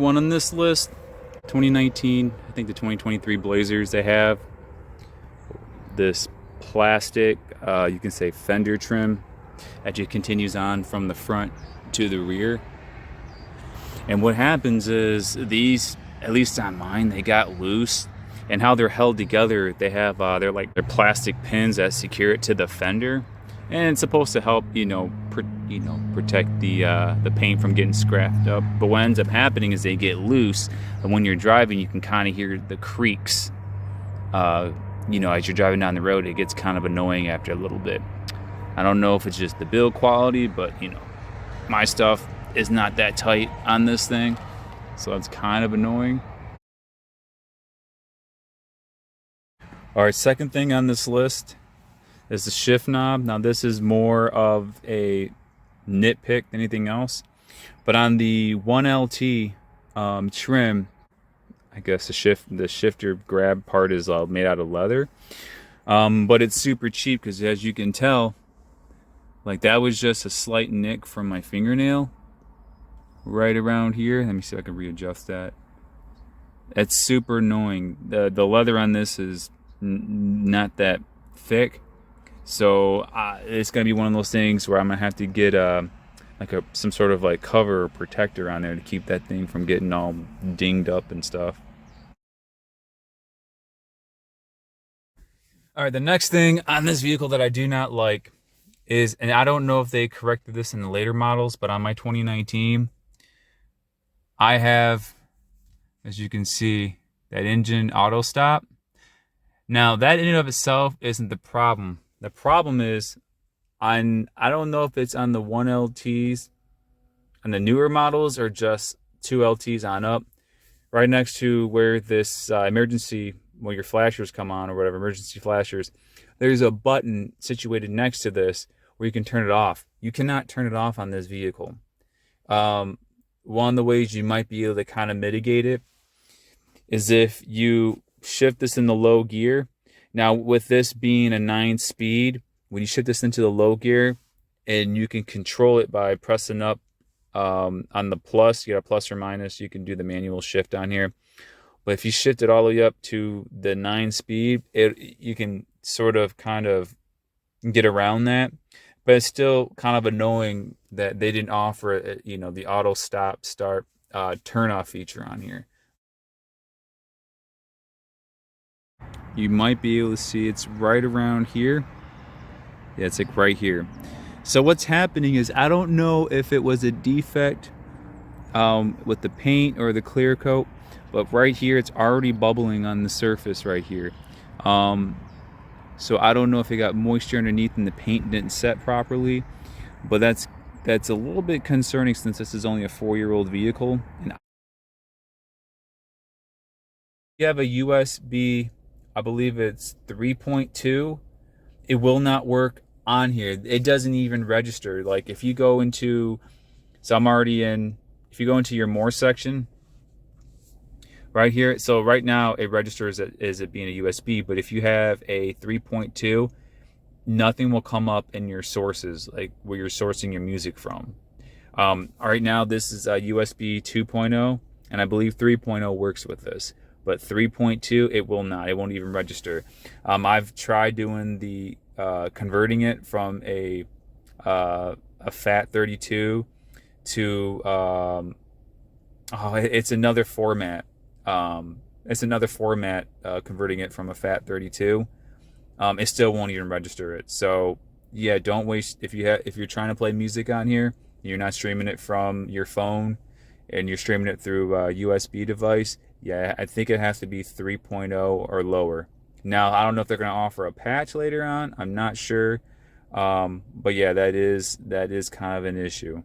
one on this list, 2019, I think the 2023 Blazers, they have this plastic, you can say fender trim that just continues on from the front to the rear. And what happens is these, at least on mine, they got loose. And how they're held together, they have they're plastic pins that secure it to the fender, and it's supposed to help protect the paint from getting scratched up. But what ends up happening is they get loose, and when you're driving, you can kind of hear the creaks. As you're driving down the road, it gets kind of annoying after a little bit. I don't know if it's just the build quality, but my stuff is not that tight on this thing, so that's kind of annoying. All right, second thing on this list is the shift knob. Now this is more of a nitpick than anything else, but on the 1LT trim, I guess the shifter grab part is made out of leather, but it's super cheap because, as you can tell, that was just a slight nick from my fingernail right around here. Let me see if I can readjust that. It's super annoying. The leather on this is not that thick, so it's gonna be one of those things where I'm gonna have to get some sort of cover or protector on there to keep that thing from getting all dinged up and stuff. All right, the next thing on this vehicle that I do not like is, and I don't know if they corrected this in the later models, but on my 2019, I have, as you can see, that engine auto stop. Now, that in and of itself isn't the problem. The problem is, I don't know if it's on the 1LTs, on the newer models, or just 2LTs on up. Right next to where this your flashers come on, or whatever, emergency flashers, there's a button situated next to this where you can turn it off. You cannot turn it off on this vehicle. One of the ways you might be able to kind of mitigate it is if you shift this in the low gear. Now, with this being a 9-speed, when you shift this into the low gear, and you can control it by pressing up on the plus, you got a plus or minus, you can do the manual shift on here. But if you shift it all the way up to the 9-speed, you can sort of kind of get around that. But it's still kind of annoying that they didn't offer the auto stop start turn off feature on here. You might be able to see it's right around here. Yeah, it's right here. So what's happening is, I don't know if it was a defect with the paint or the clear coat, but right here it's already bubbling on the surface right here. So I don't know if it got moisture underneath and the paint didn't set properly, but that's a little bit concerning since this is only a 4-year-old vehicle. And you have a USB, I believe it's 3.2, it will not work on here. It doesn't even register. If you go into, if you go into your more section right here, so right now it registers as it being a USB, but if you have a 3.2, nothing will come up in your sources, where you're sourcing your music from. Right now this is a USB 2.0, and I believe 3.0 works with this. But 3.2, it will not. It won't even register. I've tried doing the converting it from a FAT32 to it's another format. Converting it from a FAT32. It still won't even register it. So yeah, don't waste, if you're trying to play music on here, you're not streaming it from your phone, and you're streaming it through a USB device. Yeah, I think it has to be 3.0 or lower. Now, I don't know if they're going to offer a patch later on. I'm not sure. But yeah, that is kind of an issue.